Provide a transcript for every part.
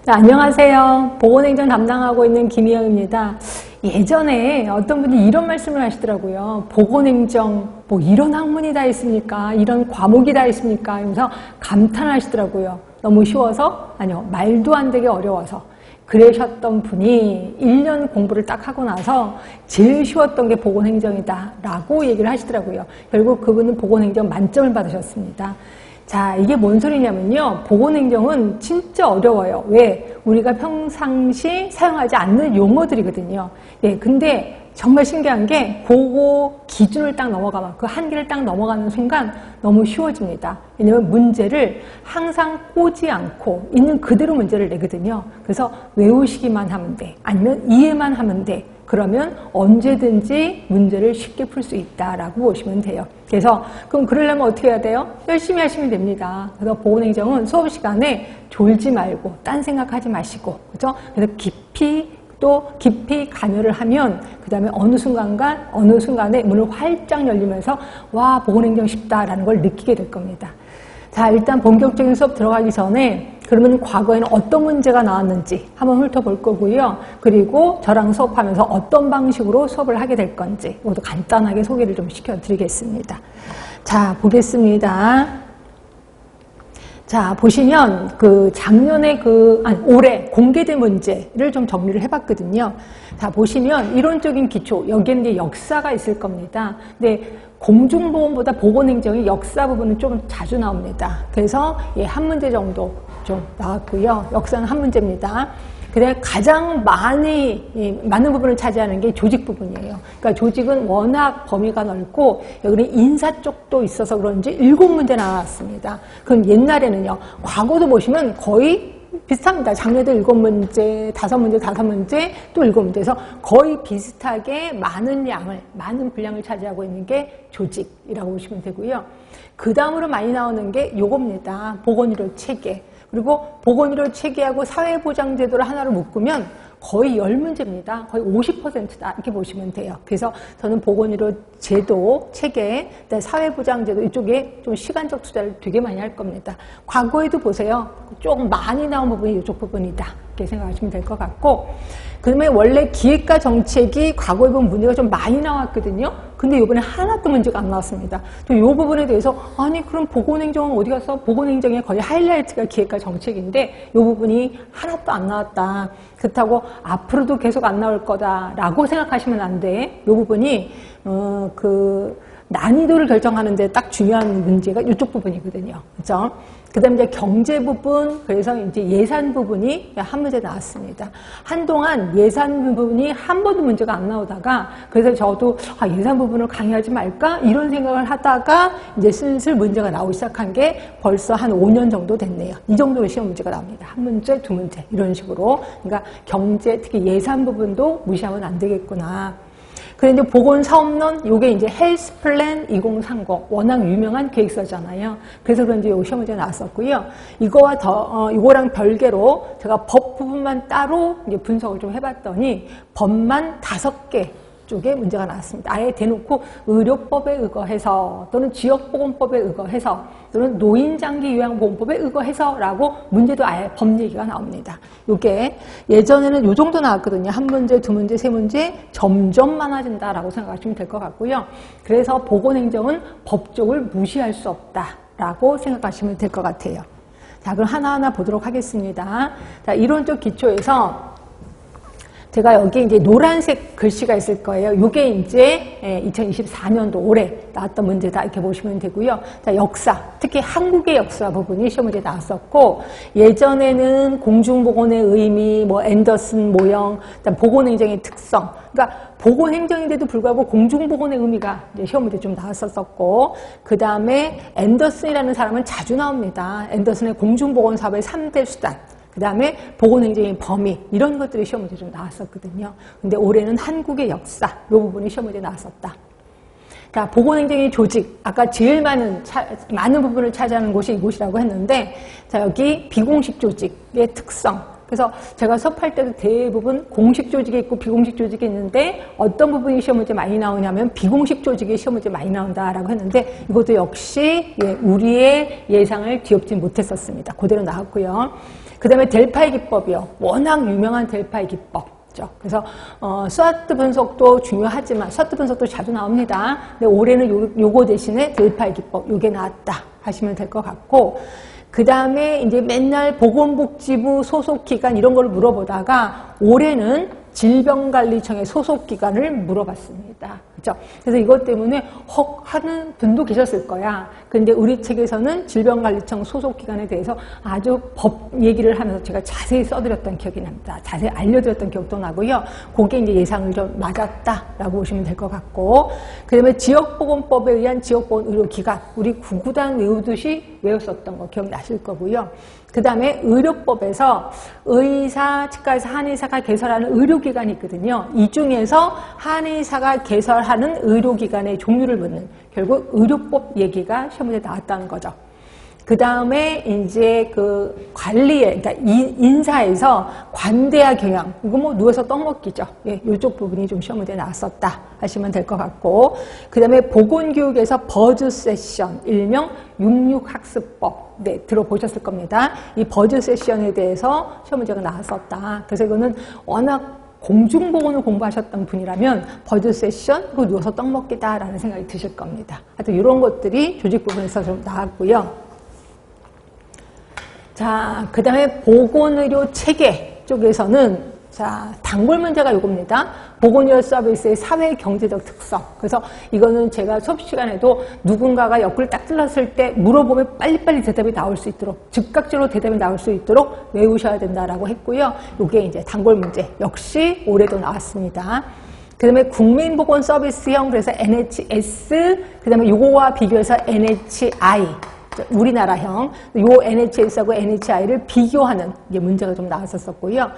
네, 안녕하세요. 보건행정 담당하고 있는 김희영입니다. 예전에 어떤 분이 이런 말씀을 하시더라고요. 보건행정 뭐 이런 학문이 다 있습니까? 이런 과목이 다 있습니까? 하면서 감탄하시더라고요. 너무 쉬워서? 아니요. 말도 안 되게 어려워서. 그러셨던 분이 1년 공부를 딱 하고 나서 제일 쉬웠던 게 보건행정이다 라고 얘기를 하시더라고요. 결국 그분은 보건행정 만점을 받으셨습니다. 자, 이게 뭔 소리냐면요. 보건행정은 진짜 어려워요. 왜? 우리가 평상시 사용하지 않는 용어들이거든요. 네, 근데 정말 신기한 게 그거 기준을 딱 넘어가면, 그 한계를 딱 넘어가는 순간 너무 쉬워집니다. 왜냐면 문제를 항상 꼬지 않고 있는 그대로 문제를 내거든요. 그래서 외우시기만 하면 돼. 아니면 이해만 하면 돼. 그러면 언제든지 문제를 쉽게 풀 수 있다라고 보시면 돼요. 그래서 그럼 그러려면 어떻게 해야 돼요? 열심히 하시면 됩니다. 그래서 보건행정은 수업 시간에 졸지 말고 딴 생각하지 마시고, 그죠? 그래서 깊이 관여를 하면 그 다음에 어느 순간에 문을 활짝 열리면서 와, 보건행정 쉽다라는 걸 느끼게 될 겁니다. 자, 일단 본격적인 수업 들어가기 전에 그러면 과거에는 어떤 문제가 나왔는지 한번 훑어볼 거고요. 그리고 저랑 수업하면서 어떤 방식으로 수업을 하게 될 건지 이것도 간단하게 소개를 좀 시켜드리겠습니다. 자, 보겠습니다. 자, 보시면 작년에 올해 공개된 문제를 좀 정리를 해봤거든요. 자, 보시면 이론적인 기초, 여기에는 이제 역사가 있을 겁니다. 근데 공중보건보다 보건행정이 역사 부분은 좀 자주 나옵니다. 그래서 한 문제 정도 좀 나왔고요. 역사는 한 문제입니다. 그다음에 가장 많은 부분을 차지하는 게 조직 부분이에요. 그러니까 조직은 워낙 범위가 넓고 여기는 인사 쪽도 있어서 그런지 7문제 나왔습니다. 그럼 옛날에는요. 과거도 보시면 거의 비슷합니다. 작년에도 7문제, 5문제, 또 7문제. 그래서 거의 비슷하게 많은 분량을 차지하고 있는 게 조직이라고 보시면 되고요. 그 다음으로 많이 나오는 게 요겁니다. 보건의료 체계. 그리고 보건의료 체계하고 사회보장제도를 하나로 묶으면 거의 10문제입니다. 거의 50%다 이렇게 보시면 돼요. 그래서 저는 보건의료 제도, 체계, 사회보장제도 이쪽에 좀 시간적 투자를 되게 많이 할 겁니다. 과거에도 보세요. 조금 많이 나온 부분이 이쪽 부분이다. 이렇게 생각하시면 될 것 같고, 그 다음에 원래 기획과 정책이 과거에 보면 문제가 좀 많이 나왔거든요. 근데 이번에 하나도 문제가 안 나왔습니다. 또 이 부분에 대해서 아니 그럼 보건행정은 어디 갔어? 보건행정의 거의 하이라이트가 기획과 정책인데 이 부분이 하나도 안 나왔다. 그렇다고 앞으로도 계속 안 나올 거다라고 생각하시면 안 돼. 이 부분이 난이도를 결정하는 데 딱 중요한 문제가 이쪽 부분이거든요. 그렇죠? 그 다음에 이제 경제 부분, 그래서 이제 예산 부분이 한 문제 나왔습니다. 한동안 예산 부분이 한 번도 문제가 안 나오다가, 그래서 저도 예산 부분을 강의하지 말까? 이런 생각을 하다가 이제 슬슬 문제가 나오기 시작한 게 벌써 한 5년 정도 됐네요. 이 정도로 시험 문제가 나옵니다. 한 문제, 두 문제, 이런 식으로. 그러니까 경제, 특히 예산 부분도 무시하면 안 되겠구나. 그런데 보건사업론, 요게 이제 헬스 플랜 2030, 워낙 유명한 계획서잖아요. 그래서 그런지 요 시험 문제 나왔었고요. 이거랑 별개로 제가 법 부분만 따로 이제 분석을 좀 해봤더니 법만 5개 쪽에 문제가 나왔습니다. 아예 대놓고 의료법에 의거해서 또는 지역보건법에 의거해서 또는 노인장기요양보건법에 의거해서라고 문제도 아예 법 얘기가 나옵니다. 이게 예전에는 요 정도 나왔거든요. 한 문제, 두 문제, 세 문제 점점 많아진다라고 생각하시면 될 것 같고요. 그래서 보건행정은 법 쪽을 무시할 수 없다라고 생각하시면 될 것 같아요. 자, 그럼 하나하나 보도록 하겠습니다. 자, 이론적 기초에서 제가 여기 이제 노란색 글씨가 있을 거예요. 이게 이제 2024년도 올해 나왔던 문제다 이렇게 보시면 되고요. 자, 역사, 특히 한국의 역사 부분이 시험 문제에 나왔었고, 예전에는 공중보건의 의미, 앤더슨 모형, 보건행정의 특성, 그러니까 보건행정인데도 불구하고 공중보건의 의미가 이제 시험 문제 좀 나왔었고, 그 다음에 앤더슨이라는 사람은 자주 나옵니다. 앤더슨의 공중보건 사업의 3대 수단. 그 다음에 보건행정의 범위, 이런 것들이 시험 문제 좀 나왔었거든요. 근데 올해는 한국의 역사, 이 부분이 시험 문제 나왔었다. 자, 보건행정의 조직, 아까 제일 많은 부분을 차지하는 곳이 이곳이라고 했는데, 자, 여기 비공식 조직의 특성. 그래서 제가 수업할 때도 대부분 공식 조직이 있고 비공식 조직이 있는데 어떤 부분이 시험 문제 많이 나오냐면 비공식 조직이 시험 문제 많이 나온다라고 했는데 이것도 역시 우리의 예상을 뒤엎지 못했었습니다. 그대로 나왔고요. 그 다음에 델파이 기법이요. 워낙 유명한 델파이 기법. 그래서 스와트 분석도 중요하지만 스와트 분석도 자주 나옵니다. 근데 올해는 요거 대신에 델파이 기법 요게 나왔다 하시면 될 것 같고, 그 다음에 이제 맨날 보건복지부 소속기관 이런 걸 물어보다가 올해는 질병관리청의 소속기관을 물어봤습니다. 그죠? 그래서 이것 때문에 헉 하는 분도 계셨을 거야. 근데 우리 책에서는 질병관리청 소속기관에 대해서 아주 법 얘기를 하면서 제가 자세히 써드렸던 기억이 납니다. 자세히 알려드렸던 기억도 나고요. 그게 이제 예상을 좀 맞았다라고 보시면 될 것 같고, 그 다음에 지역보건법에 의한 지역보건의료기관, 우리 구구단 외우듯이 외웠었던 거 기억나실 거고요. 그 다음에 의료법에서 의사, 치과에서 한의사가 개설하는 의료기관이 있거든요. 이 중에서 한의사가 개설하는 의료기관의 종류를 묻는, 결국 의료법 얘기가 시험에 나왔다는 거죠. 그 다음에 이제 그 관리에, 그러니까 인사에서 관대화 경영, 이거 뭐 누워서 떡 먹기죠. 예, 이쪽 부분이 좀 시험 문제에 나왔었다 하시면 될 것 같고, 그 다음에 보건교육에서 버즈 세션, 일명 66학습법, 네, 들어보셨을 겁니다. 이 버즈 세션에 대해서 시험 문제가 나왔었다. 그래서 이거는 워낙 공중보건을 공부하셨던 분이라면 버즈 세션, 그거 누워서 떡 먹기다라는 생각이 드실 겁니다. 하여튼 이런 것들이 조직 부분에서 좀 나왔고요. 자, 그 다음에 보건의료 체계 쪽에서는, 자, 단골 문제가 이겁니다. 보건의료 서비스의 사회경제적 특성. 그래서 이거는 제가 수업 시간에도 누군가가 옆을 딱 찔렀을 때 물어보면 빨리빨리 대답이 나올 수 있도록, 즉각적으로 대답이 나올 수 있도록 외우셔야 된다라고 했고요. 이게 이제 단골 문제. 역시 올해도 나왔습니다. 그 다음에 국민보건서비스형, 그래서 NHS, 그 다음에 요거와 비교해서 NHI. 우리나라형, 요 NHS하고 NHI를 비교하는 이제 문제가 좀 나왔었고요.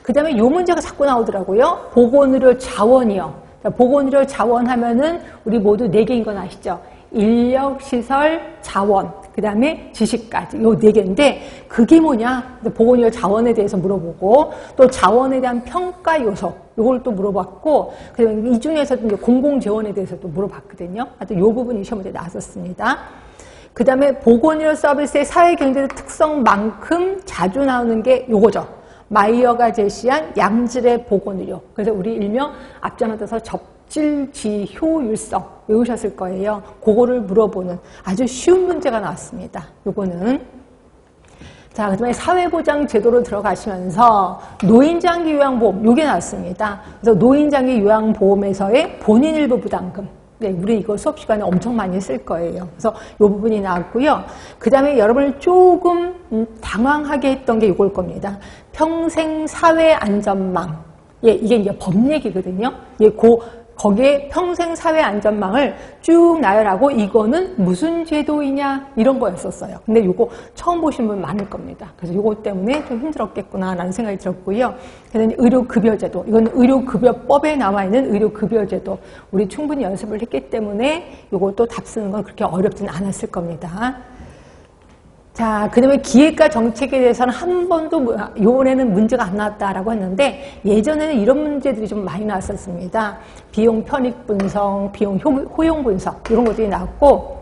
그 다음에 요 문제가 자꾸 나오더라고요. 보건의료 자원이요. 보건의료 자원 하면은 우리 모두 4개인 건 아시죠? 인력, 시설, 자원, 그 다음에 지식까지 요 4개인데 그게 뭐냐? 보건의료 자원에 대해서 물어보고, 또 자원에 대한 평가 요소 요걸 또 물어봤고, 그다음에 이 중에서도 이제 공공재원에 대해서도 물어봤거든요. 하여튼 요 부분이 시험 문제에 나왔었습니다. 그 다음에 보건의료 서비스의 사회경제적 특성만큼 자주 나오는 게 요거죠. 마이어가 제시한 양질의 보건의료. 그래서 우리 일명 앞전에 따서 접질지효율성 외우셨을 거예요. 그거를 물어보는 아주 쉬운 문제가 나왔습니다. 요거는. 자, 그 다음에 사회보장 제도로 들어가시면서 노인장기 요양보험 요게 나왔습니다. 그래서 노인장기 요양보험에서의 본인 일부 부담금. 네, 우리 이거 수업 시간에 엄청 많이 쓸 거예요. 그래서 이 부분이 나왔고요. 그 다음에 여러분을 조금 당황하게 했던 게 이걸 겁니다. 평생 사회 안전망. 예, 이게 이제 법 얘기거든요. 예, 거기에 평생 사회 안전망을 쭉 나열하고 이거는 무슨 제도이냐 이런 거였었어요. 근데 이거 처음 보신 분 많을 겁니다. 그래서 이거 때문에 좀 힘들었겠구나라는 생각이 들었고요. 그다음에 의료급여제도, 이건 의료급여법에 나와 있는 의료급여제도 우리 충분히 연습을 했기 때문에 이것도 답 쓰는 건 그렇게 어렵진 않았을 겁니다. 자, 그 다음에 기획과 정책에 대해서는 한 번도 이번에는 문제가 안 나왔다라고 했는데 예전에는 이런 문제들이 좀 많이 나왔었습니다. 비용 편익 분석, 비용 효용 분석 이런 것들이 나왔고,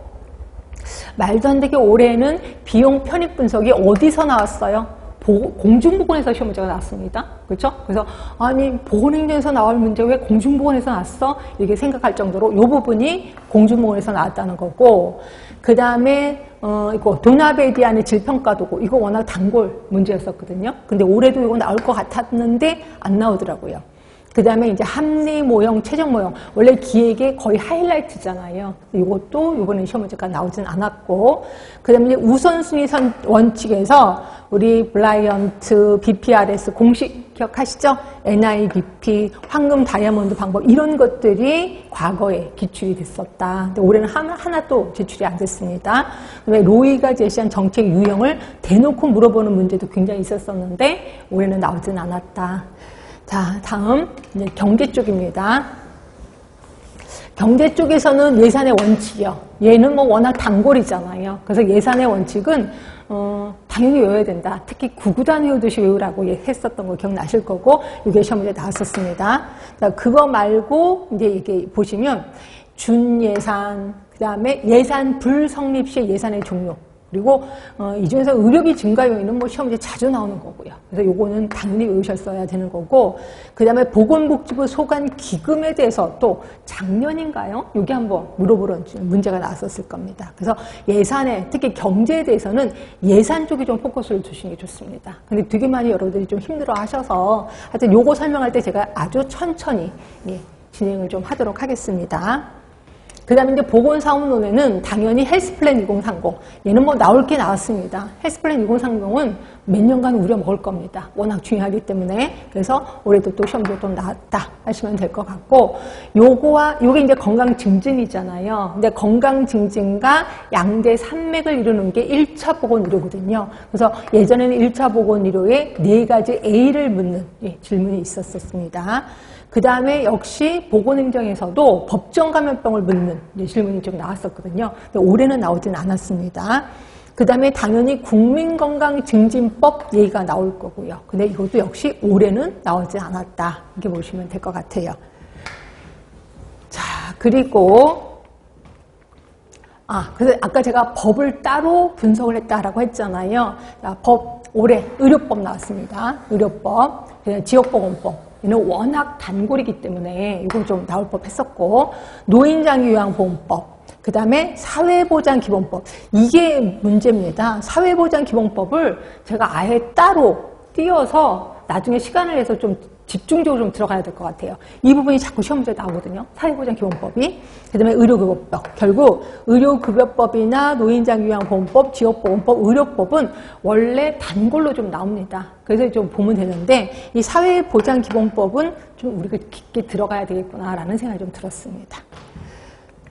말도 안 되게 올해는 비용 편익 분석이 어디서 나왔어요? 공중보건에서 시험 문제가 나왔습니다. 그렇죠? 그래서 아니 보건행정에서 나올 문제 왜 공중보건에서 나왔어? 이렇게 생각할 정도로 이 부분이 공중보건에서 나왔다는 거고, 그 다음에 이거 도나베디안의 질평가도고 이거 워낙 단골 문제였었거든요. 근데 올해도 이거 나올 것 같았는데 안 나오더라고요. 그 다음에 이제 합리 모형, 최종 모형. 원래 기획의 거의 하이라이트잖아요. 이것도 이번에 시험 문제가 나오진 않았고, 그 다음에 우선순위 원칙에서 우리 블라이언트, BPRS 공식 기억하시죠? NIBP, 황금 다이아몬드 방법 이런 것들이 과거에 기출이 됐었다. 근데 올해는 하나도 제출이 안 됐습니다. 그다음에 로이가 제시한 정책 유형을 대놓고 물어보는 문제도 굉장히 있었었는데 올해는 나오진 않았다. 자, 다음 이제 경제 쪽입니다. 경제 쪽에서는 예산의 원칙이요. 얘는 뭐 워낙 단골이잖아요. 그래서 예산의 원칙은 당연히 외워야 된다. 특히 구구단 외우듯이 외우라고 했었던 거 기억나실 거고, 이게 시험 문제 나왔었습니다. 자, 그거 말고 이제 이게 보시면 준예산, 그 다음에 예산 불성립 시의 예산의 종류. 그리고 이 중에서 의료비 증가 요인은 뭐 시험 문제 자주 나오는 거고요. 그래서 요거는 당연히 외우셨어야 되는 거고, 그 다음에 보건복지부 소관 기금에 대해서 또 작년인가요? 여기 한번 물어보는 문제가 나왔었을 겁니다. 그래서 예산에, 특히 경제에 대해서는 예산 쪽에 좀 포커스를 두시는 게 좋습니다. 근데 되게 많이 여러분들이 좀 힘들어 하셔서 하여튼 요거 설명할 때 제가 아주 천천히 진행을 좀 하도록 하겠습니다. 그 다음에 이제 보건사업론에는 당연히 헬스플랜 2030. 얘는 뭐 나올 게 나왔습니다. 헬스플랜 2030은 몇 년간 우려 먹을 겁니다. 워낙 중요하기 때문에. 그래서 올해도 또 시험도 좀 나왔다 하시면 될 것 같고, 요게 이제 건강증진이잖아요. 근데 건강증진과 양대 산맥을 이루는 게 1차 보건의료거든요. 그래서 예전에는 1차 보건의료에 4가지 A를 묻는 질문이 있었습니다. 그 다음에 역시 보건행정에서도 법정 감염병을 묻는 질문이 좀 나왔었거든요. 근데 올해는 나오진 않았습니다. 그 다음에 당연히 국민건강증진법 얘기가 나올 거고요. 근데 이것도 역시 올해는 나오지 않았다. 이렇게 보시면 될 것 같아요. 자, 그리고 그래서 아까 제가 법을 따로 분석을 했다라고 했잖아요. 자, 올해 의료법 나왔습니다. 의료법, 지역보건법. 얘는 워낙 단골이기 때문에 이건 좀 나올 법 했었고, 노인장기요양보험법, 그 다음에 사회보장기본법. 이게 문제입니다. 사회보장기본법을 제가 아예 따로 띄어서 나중에 시간을 내서 좀 집중적으로 좀 들어가야 될 것 같아요. 이 부분이 자꾸 시험 문제에 나오거든요. 사회보장기본법이. 그 다음에 의료급여법. 결국 의료급여법이나 노인장기요양보험법, 지역보건법, 의료법은 원래 단골로 좀 나옵니다. 그래서 좀 보면 되는데 이 사회보장기본법은 좀 우리가 깊게 들어가야 되겠구나라는 생각이 좀 들었습니다.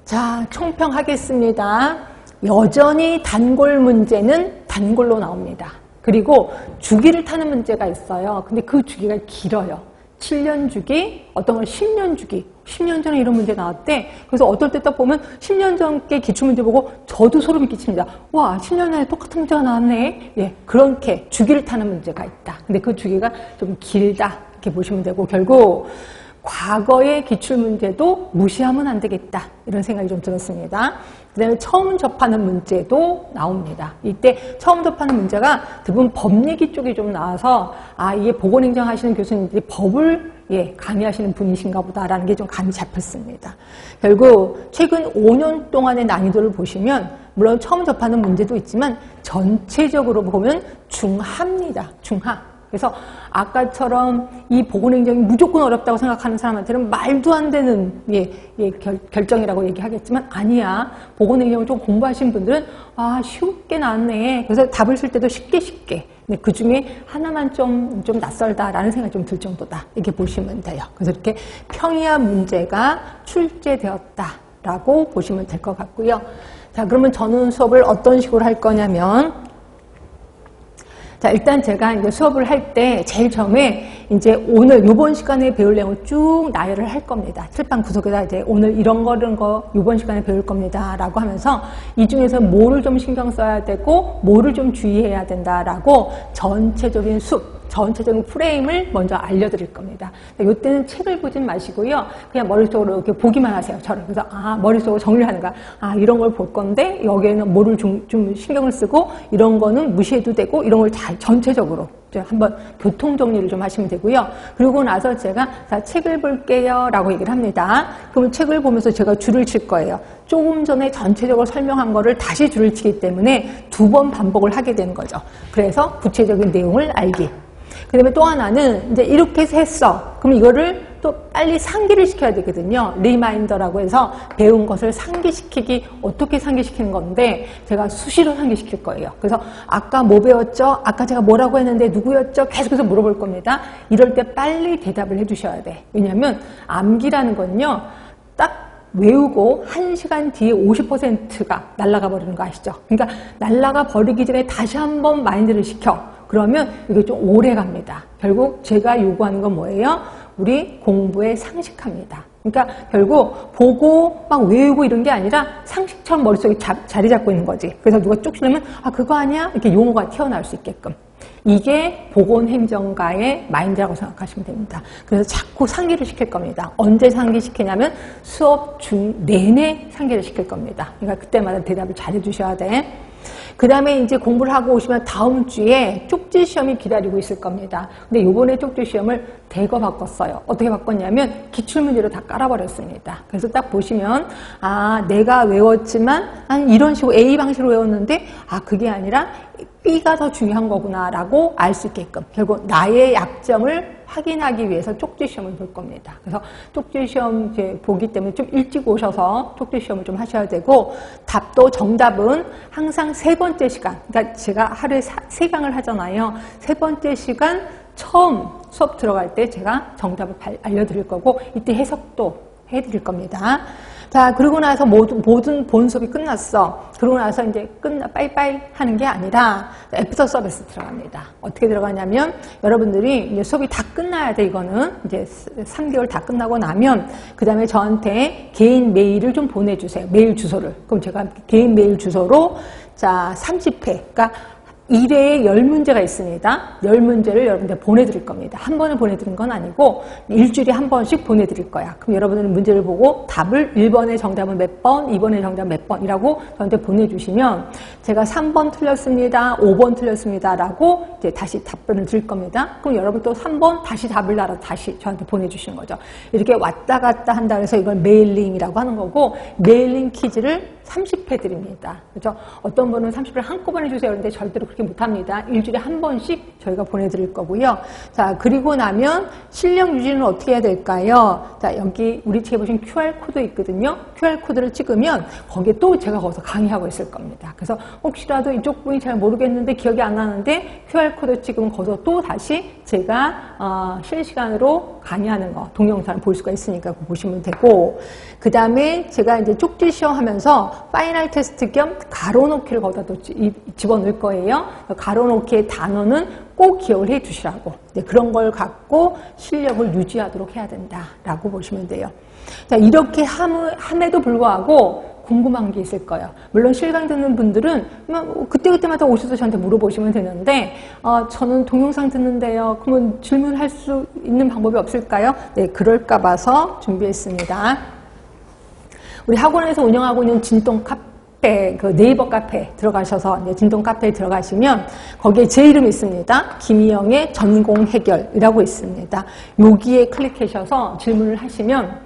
자, 총평하겠습니다. 여전히 단골 문제는 단골로 나옵니다. 그리고 주기를 타는 문제가 있어요. 근데 그 주기가 길어요. 7년 주기, 어떤 건 10년 주기. 10년 전에 이런 문제 나왔대. 그래서 어떨 때 딱 보면 10년 전께 기출문제 보고 저도 소름이 끼칩니다. 와, 10년 전에 똑같은 문제가 나왔네. 예, 그렇게 주기를 타는 문제가 있다. 근데 그 주기가 좀 길다. 이렇게 보시면 되고, 결국 과거의 기출문제도 무시하면 안 되겠다. 이런 생각이 좀 들었습니다. 그 다음에 처음 접하는 문제도 나옵니다. 이때 처음 접하는 문제가 대부분 법 얘기 쪽이 좀 나와서 이게 보건행정 하시는 교수님들이 법을 강의하시는 분이신가 보다라는 게 좀 감이 잡혔습니다. 결국 최근 5년 동안의 난이도를 보시면 물론 처음 접하는 문제도 있지만 전체적으로 보면 중하입니다. 중하. 그래서 아까처럼 이 보건행정이 무조건 어렵다고 생각하는 사람한테는 말도 안 되는 결정이라고 얘기하겠지만 아니야. 보건행정을 좀 공부하신 분들은 쉽게 나왔네. 그래서 답을 쓸 때도 쉽게. 근데 그 중에 하나만 좀 낯설다라는 생각이 좀 들 정도다. 이렇게 보시면 돼요. 그래서 이렇게 평이한 문제가 출제되었다라고 보시면 될 것 같고요. 자, 그러면 저는 수업을 어떤 식으로 할 거냐면, 자, 일단 제가 이제 수업을 할 때 제일 처음에 이제 오늘 요번 시간에 배울 내용을 쭉 나열을 할 겁니다. 칠판 구석에다 이제 오늘 이런 거 요번 시간에 배울 겁니다. 라고 하면서 이 중에서 뭐를 좀 신경 써야 되고 뭐를 좀 주의해야 된다라고 전체적인 전체적인 프레임을 먼저 알려드릴 겁니다. 이때는 책을 보진 마시고요. 그냥 머릿속으로 이렇게 보기만 하세요. 저를. 그래서 머릿속으로 정리를 하는 거야. 이런 걸 볼 건데 여기에는 뭐를 좀 신경을 쓰고 이런 거는 무시해도 되고 이런 걸 잘 전체적으로 한번 교통 정리를 좀 하시면 되고요. 그러고 나서 제가 책을 볼게요 라고 얘기를 합니다. 그럼 책을 보면서 제가 줄을 칠 거예요. 조금 전에 전체적으로 설명한 거를 다시 줄을 치기 때문에 2번 반복을 하게 되는 거죠. 그래서 구체적인 내용을 알기. 그 다음에 또 하나는 이제 이렇게 해서 했어. 그럼 이거를 또 빨리 상기를 시켜야 되거든요. 리마인더라고 해서 배운 것을 상기시키기, 어떻게 상기시키는 건데 제가 수시로 상기시킬 거예요. 그래서 아까 뭐 배웠죠? 아까 제가 뭐라고 했는데 누구였죠? 계속해서 물어볼 겁니다. 이럴 때 빨리 대답을 해주셔야 돼. 왜냐하면 암기라는 건요. 딱 외우고 1시간 뒤에 50%가 날아가 버리는 거 아시죠? 그러니까 날아가 버리기 전에 다시 한번 마인드를 시켜. 그러면 이게 좀 오래 갑니다. 결국 제가 요구하는 건 뭐예요? 우리 공부에 상식합니다. 그러니까 결국 보고 막 외우고 이런 게 아니라 상식처럼 머릿속에 자리 잡고 있는 거지. 그래서 누가 쭉 치려면 그거 아니야? 이렇게 용어가 튀어나올 수 있게끔. 이게 보건행정가의 마인드라고 생각하시면 됩니다. 그래서 자꾸 상기를 시킬 겁니다. 언제 상기시키냐면 수업 중 내내 상기를 시킬 겁니다. 그러니까 그때마다 대답을 잘해 주셔야 돼. 그 다음에 이제 공부를 하고 오시면 다음 주에 쪽지 시험이 기다리고 있을 겁니다. 근데 요번에 쪽지 시험을 대거 바꿨어요. 어떻게 바꿨냐면 기출문제로 다 깔아버렸습니다. 그래서 딱 보시면 아, 내가 외웠지만 한 이런 식으로 A 방식으로 외웠는데 아, 그게 아니라 B가 더 중요한 거구나 라고 알 수 있게끔 결국 나의 약점을 확인하기 위해서 쪽지시험을 볼 겁니다. 그래서 쪽지시험 이제 보기 때문에 좀 일찍 오셔서 쪽지시험을 좀 하셔야 되고 답도 정답은 항상 세 번째 시간, 그러니까 제가 하루에 3강을 하잖아요. 세 번째 시간 처음 수업 들어갈 때 제가 정답을 알려드릴 거고 이때 해석도 해드릴 겁니다. 자, 그러고 나서 모든 본 수업이 끝났어. 그러고 나서 이제 빠이빠이 하는 게 아니라 애프터 서비스 들어갑니다. 어떻게 들어가냐면 여러분들이 이제 수업이 다 끝나야 돼. 이거는 이제 3개월 다 끝나고 나면 그 다음에 저한테 개인 메일을 좀 보내주세요. 메일 주소를. 그럼 제가 개인 메일 주소로 자 30회, 그러니까 1회에 10문제가 있습니다. 10문제를 여러분들 보내드릴 겁니다. 한 번에 보내드린 건 아니고 일주일에 한 번씩 보내드릴 거야. 그럼 여러분들은 문제를 보고 답을 1번의 정답은 몇 번, 2번의 정답은 몇 번이라고 저한테 보내주시면 제가 3번 틀렸습니다, 5번 틀렸습니다 라고 이제 다시 답변을 드릴 겁니다. 그럼 여러분 또 3번 다시 답을 달아서 다시 저한테 보내주시는 거죠. 이렇게 왔다 갔다 한다 그래서 이걸 메일링이라고 하는 거고 메일링 퀴즈를 30회 드립니다. 그렇죠? 어떤 분은 30회를 한꺼번에 주세요. 그런데 절대로 그렇게 못합니다. 일주일에 한 번씩 저희가 보내드릴 거고요. 자, 그리고 나면 실력 유지는 어떻게 해야 될까요? 자, 여기 우리 책에 보신 QR코드 있거든요. QR코드를 찍으면 거기에 또 제가 거기서 강의하고 있을 겁니다. 그래서 혹시라도 이쪽 분이 잘 모르겠는데 기억이 안 나는데 QR코드 찍으면 거기서 또 다시 제가 실시간으로 강의하는 거 동영상을 볼 수가 있으니까 그거 보시면 되고 그 다음에 제가 이제 쪽지 시험 하면서 파이널 테스트 겸 가로놓기를 거기다 또 집어넣을 거예요. 가로놓기의 단어는 꼭 기억을 해 두시라고. 그런 걸 갖고 실력을 유지하도록 해야 된다라고 보시면 돼요. 자, 이렇게 함에도 불구하고 궁금한 게 있을 거예요. 물론 실강 듣는 분들은 그때그때마다 오셔서 저한테 물어보시면 되는데 저는 동영상 듣는데요. 그러면 질문할 수 있는 방법이 없을까요? 네, 그럴까 봐서 준비했습니다. 우리 학원에서 운영하고 있는 진동 카페, 그 네이버 카페 들어가셔서 이제 진동 카페에 들어가시면 거기에 제 이름이 있습니다. 김희영의 전공 해결이라고 있습니다. 여기에 클릭하셔서 질문을 하시면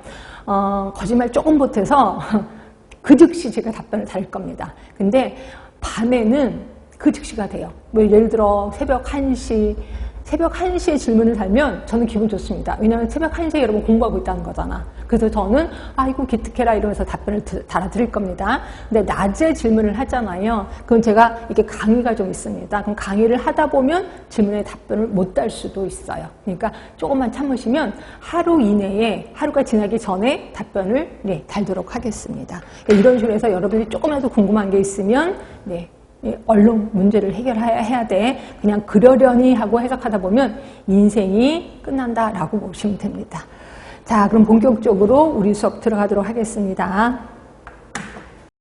거짓말 조금 보태서 그 즉시 제가 답변을 드릴 겁니다. 근데 밤에는 그 즉시가 돼요. 뭐 예를 들어 새벽 1시에 질문을 달면 저는 기분 좋습니다. 왜냐하면 새벽 1시에 여러분 공부하고 있다는 거잖아. 그래서 저는 아이고 기특해라 이러면서 답변을 달아드릴 겁니다. 근데 낮에 질문을 하잖아요. 그럼 제가 이게 강의가 좀 있습니다. 그럼 강의를 하다 보면 질문에 답변을 못 달 수도 있어요. 그러니까 조금만 참으시면 하루 이내에 하루가 지나기 전에 답변을 달도록 하겠습니다. 이런 식으로 해서 여러분이 조금이라도 궁금한 게 있으면 얼른 문제를 해결해야 돼. 그냥 그러려니 하고 해석하다 보면 인생이 끝난다라고 보시면 됩니다. 자, 그럼 본격적으로 우리 수업 들어가도록 하겠습니다.